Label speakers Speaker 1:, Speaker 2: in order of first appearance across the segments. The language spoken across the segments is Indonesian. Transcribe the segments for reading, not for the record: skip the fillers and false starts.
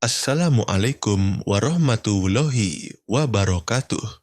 Speaker 1: Assalamualaikum warahmatullahi wabarakatuh.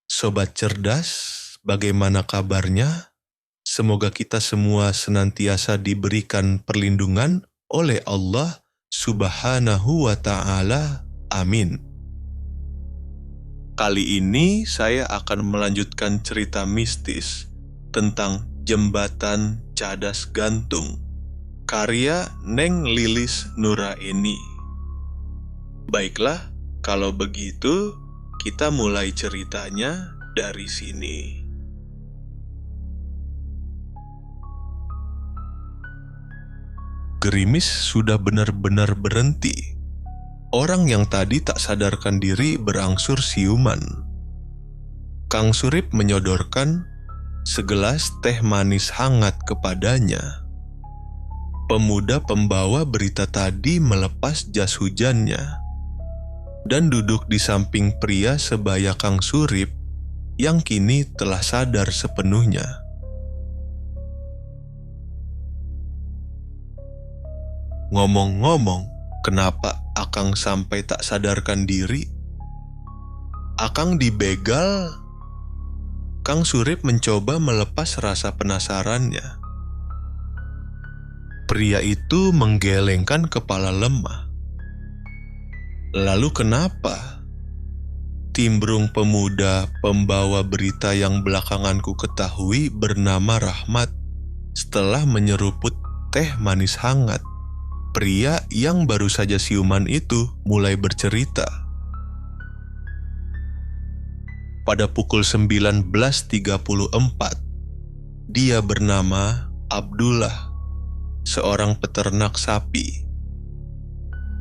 Speaker 1: Sobat cerdas, bagaimana kabarnya? Semoga kita semua senantiasa diberikan perlindungan oleh Allah Subhanahu wa Ta'ala. Amin. Kali ini saya akan melanjutkan cerita mistis tentang Jembatan Cadas Gantung, karya Neng Lilis Nuraini. Baiklah, kalau begitu kita mulai ceritanya dari sini. Gerimis sudah benar-benar berhenti. Orang yang tadi tak sadarkan diri berangsur siuman. Kang Surip menyodorkan segelas teh manis hangat kepadanya. Pemuda pembawa berita tadi melepas jas hujannya dan duduk di samping pria sebaya Kang Surip yang kini telah sadar sepenuhnya. Ngomong-ngomong, kenapa Akang sampai tak sadarkan diri? Akang dibegal? Kang Surip mencoba melepas rasa penasarannya. Pria itu menggelengkan kepala lemah. Lalu kenapa? Timbrung pemuda pembawa berita yang belakanganku ketahui bernama Rahmat setelah menyeruput teh manis hangat. Pria yang baru saja siuman itu mulai bercerita. Pada pukul 19.34, dia bernama Abdullah, seorang peternak sapi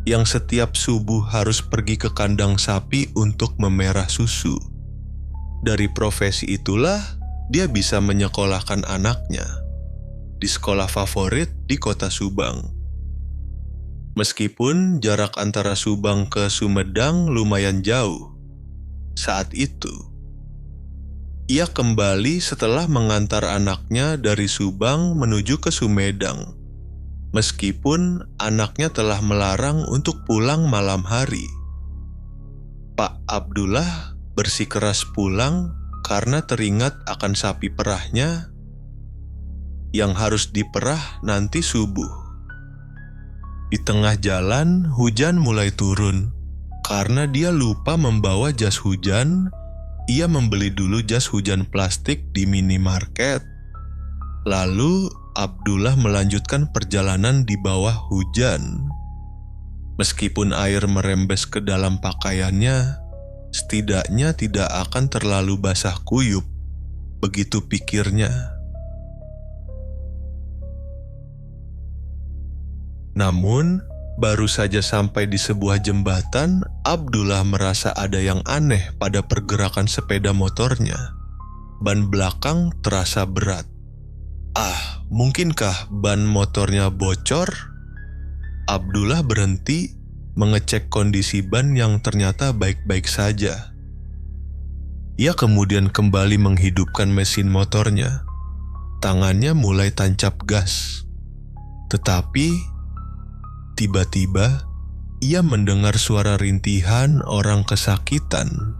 Speaker 1: yang setiap subuh harus pergi ke kandang sapi untuk memerah susu. Dari profesi itulah dia bisa menyekolahkan anaknya di sekolah favorit di kota Subang. Meskipun jarak antara Subang ke Sumedang lumayan jauh, saat itu ia kembali setelah mengantar anaknya dari Subang menuju ke Sumedang. Meskipun anaknya telah melarang untuk pulang malam hari, Pak Abdullah bersikeras pulang karena teringat akan sapi perahnya yang harus diperah nanti subuh. Di tengah jalan, hujan mulai turun. Karena dia lupa membawa jas hujan, ia membeli dulu jas hujan plastik di minimarket. Lalu Abdullah melanjutkan perjalanan di bawah hujan. Meskipun air merembes ke dalam pakaiannya, setidaknya tidak akan terlalu basah kuyup, begitu pikirnya. Namun, baru saja sampai di sebuah jembatan, Abdullah merasa ada yang aneh pada pergerakan sepeda motornya. Ban belakang terasa berat. Mungkinkah ban motornya bocor? Abdullah berhenti mengecek kondisi ban yang ternyata baik-baik saja. Ia kemudian kembali menghidupkan mesin motornya. Tangannya mulai tancap gas. Tetapi tiba-tiba ia mendengar suara rintihan orang kesakitan.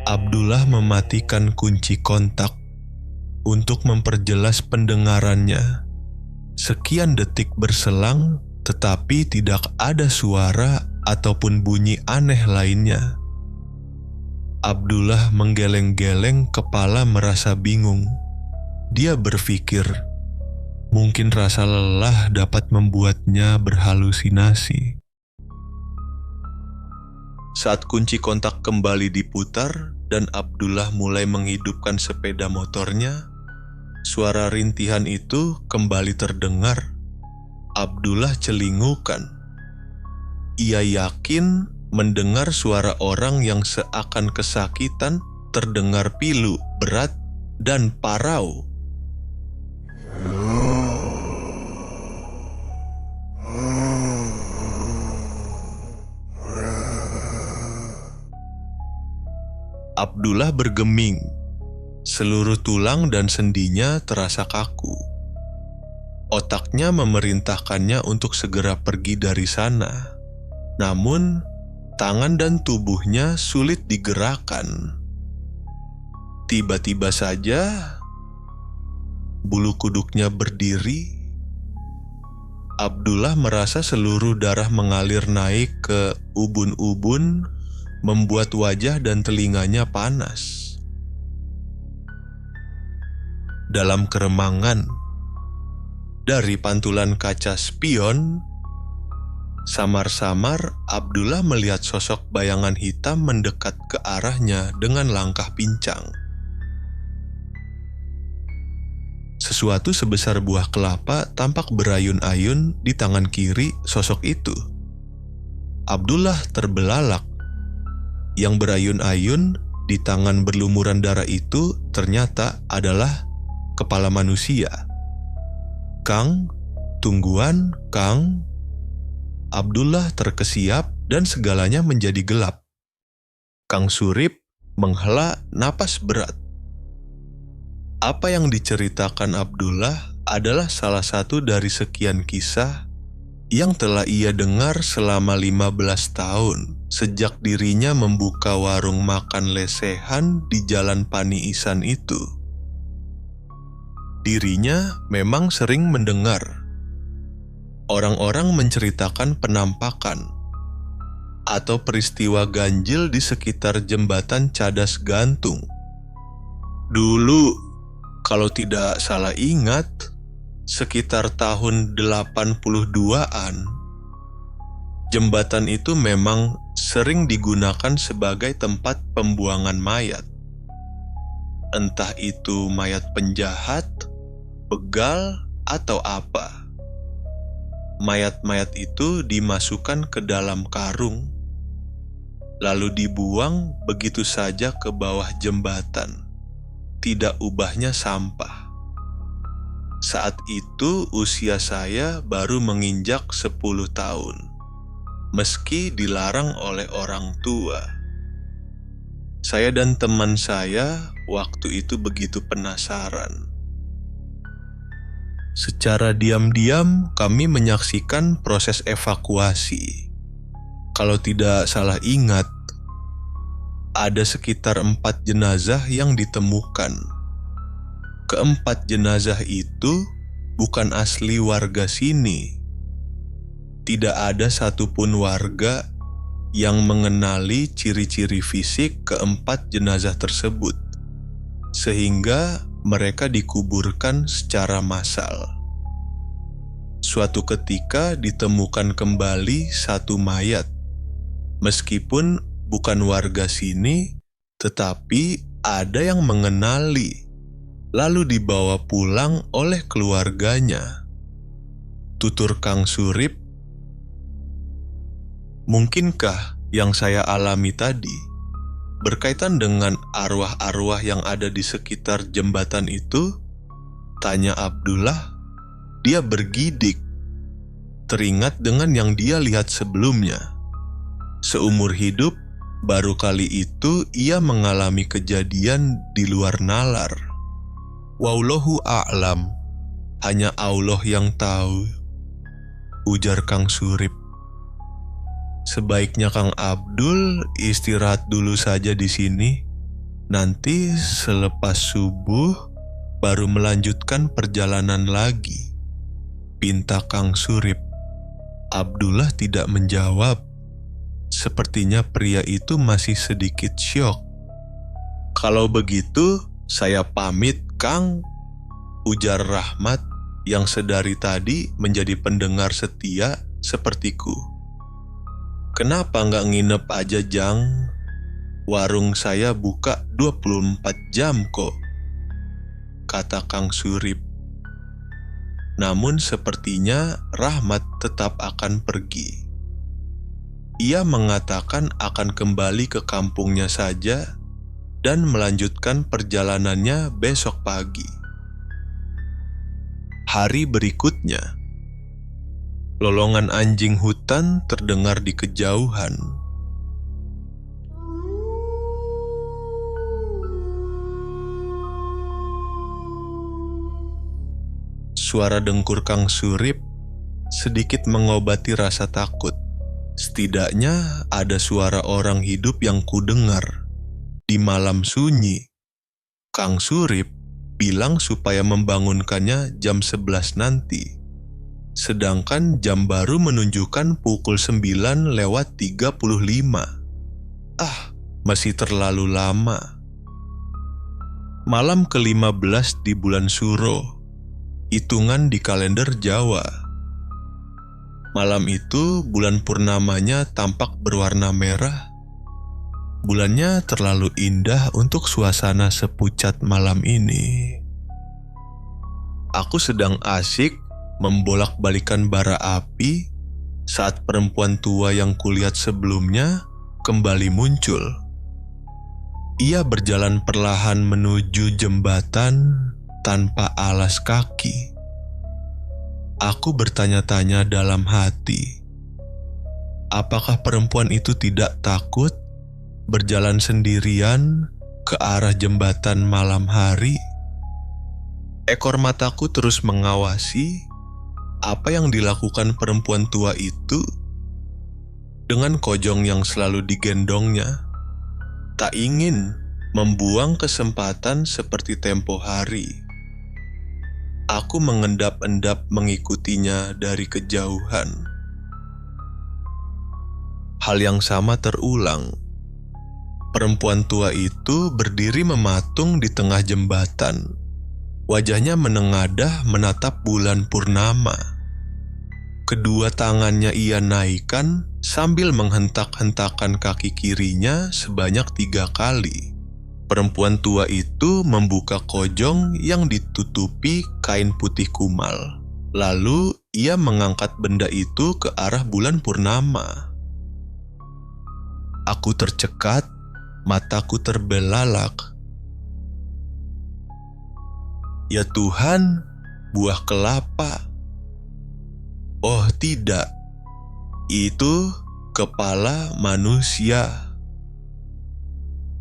Speaker 1: Abdullah mematikan kunci kontak untuk memperjelas pendengarannya. Sekian detik berselang, tetapi tidak ada suara ataupun bunyi aneh lainnya. Abdullah menggeleng-geleng kepala merasa bingung. Dia berpikir, mungkin rasa lelah dapat membuatnya berhalusinasi. Saat kunci kontak kembali diputar dan Abdullah mulai menghidupkan sepeda motornya, suara rintihan itu kembali terdengar. Abdullah celingukan. Ia yakin mendengar suara orang yang seakan kesakitan, terdengar pilu, berat, dan parau. Abdullah bergeming. Seluruh tulang dan sendinya terasa kaku. Otaknya memerintahkannya untuk segera pergi dari sana. Namun, tangan dan tubuhnya sulit digerakkan. Tiba-tiba saja, bulu kuduknya berdiri. Abdullah merasa seluruh darah mengalir naik ke ubun-ubun, membuat wajah dan telinganya panas. Dalam keremangan, dari pantulan kaca spion, samar-samar Abdullah melihat sosok bayangan hitam mendekat ke arahnya dengan langkah pincang. Sesuatu sebesar buah kelapa tampak berayun-ayun di tangan kiri sosok itu. Abdullah terbelalak. Yang berayun-ayun di tangan berlumuran darah itu ternyata adalah kepala manusia. "Kang, tungguan, Kang." Abdullah terkesiap dan segalanya menjadi gelap. Kang Surip menghela napas berat. Apa yang diceritakan Abdullah adalah salah satu dari sekian kisah yang telah ia dengar selama 15 tahun sejak dirinya membuka warung makan lesehan di Jalan Pani Isan itu. Dirinya memang sering mendengar orang-orang menceritakan penampakan atau peristiwa ganjil di sekitar jembatan Cadas Gantung. Dulu, kalau tidak salah ingat, sekitar tahun 82-an, jembatan itu memang sering digunakan sebagai tempat pembuangan mayat. Entah itu mayat penjahat, begal, atau apa. Mayat-mayat itu dimasukkan ke dalam karung, lalu dibuang begitu saja ke bawah jembatan. Tidak ubahnya sampah. Saat itu usia saya baru menginjak 10 tahun, meski dilarang oleh orang tua. Saya dan teman saya waktu itu begitu penasaran. Secara diam-diam kami menyaksikan proses evakuasi. Kalau tidak salah ingat, ada sekitar 4 jenazah yang ditemukan. Keempat jenazah itu bukan asli warga sini. Tidak ada satupun warga yang mengenali ciri-ciri fisik keempat jenazah tersebut, sehingga mereka dikuburkan secara massal. Suatu ketika ditemukan kembali satu mayat, meskipun bukan warga sini, tetapi ada yang mengenali, lalu dibawa pulang oleh keluarganya. Tutur Kang Surip, "Mungkinkah yang saya alami tadi berkaitan dengan arwah-arwah yang ada di sekitar jembatan itu?" tanya Abdullah. Dia bergidik, teringat dengan yang dia lihat sebelumnya. Seumur hidup, baru kali itu ia mengalami kejadian di luar nalar. "Wallahu a'lam, hanya Allah yang tahu," ujar Kang Surip. "Sebaiknya Kang Abdul istirahat dulu saja di sini. Nanti selepas subuh baru melanjutkan perjalanan lagi," pinta Kang Surip. Abdullah tidak menjawab. Sepertinya pria itu masih sedikit syok. "Kalau begitu, saya pamit, Kang," ujar Rahmat yang sedari tadi menjadi pendengar setia sepertiku. "Kenapa nggak nginep aja, Jang? Warung saya buka 24 jam kok," kata Kang Surip. Namun sepertinya Rahmat tetap akan pergi. Ia mengatakan akan kembali ke kampungnya saja dan melanjutkan perjalanannya besok pagi. Hari berikutnya, lolongan anjing hutan terdengar di kejauhan. Suara dengkur Kang Surip sedikit mengobati rasa takut. Setidaknya ada suara orang hidup yang kudengar. Di malam sunyi, Kang Surip bilang supaya membangunkannya jam 11 nanti. Sedangkan jam baru menunjukkan pukul 9:35. Masih terlalu lama. Malam ke-15 di bulan Suro, hitungan di kalender Jawa. Malam itu bulan purnamanya tampak berwarna merah. Bulannya terlalu indah untuk suasana sepucat malam ini. Aku sedang asik membolak-balikan bara api saat perempuan tua yang kulihat sebelumnya kembali muncul. Ia berjalan perlahan menuju jembatan tanpa alas kaki. Aku bertanya-tanya dalam hati, apakah perempuan itu tidak takut berjalan sendirian ke arah jembatan malam hari? Ekor mataku terus mengawasi apa yang dilakukan perempuan tua itu dengan kojong yang selalu digendongnya. Tak ingin membuang kesempatan seperti tempo hari. Aku mengendap-endap mengikutinya dari kejauhan. Hal yang sama terulang. Perempuan tua itu berdiri mematung di tengah jembatan. Wajahnya menengadah menatap bulan purnama. Kedua tangannya ia naikkan sambil menghentak-hentakan kaki kirinya sebanyak 3 kali. Perempuan tua itu membuka kojong yang ditutupi kain putih kumal. Lalu ia mengangkat benda itu ke arah bulan purnama. Aku tercekat, mataku terbelalak. Ya Tuhan, buah kelapa. Oh tidak, itu kepala manusia.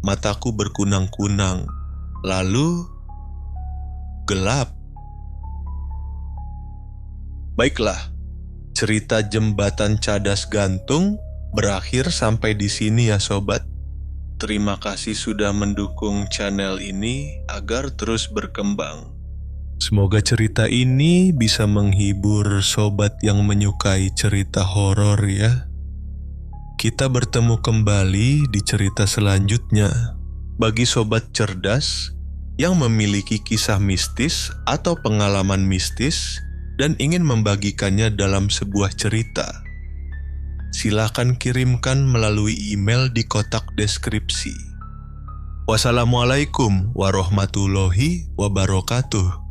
Speaker 1: Mataku berkunang-kunang, lalu gelap. Baiklah, cerita jembatan cadas gantung berakhir sampai di sini ya sobat. Terima kasih sudah mendukung channel ini agar terus berkembang. Semoga cerita ini bisa menghibur sobat yang menyukai cerita horor ya. Kita bertemu kembali di cerita selanjutnya. Bagi sobat cerdas yang memiliki kisah mistis atau pengalaman mistis dan ingin membagikannya dalam sebuah cerita, silakan kirimkan melalui email di kotak deskripsi. Wassalamualaikum warahmatullahi wabarakatuh.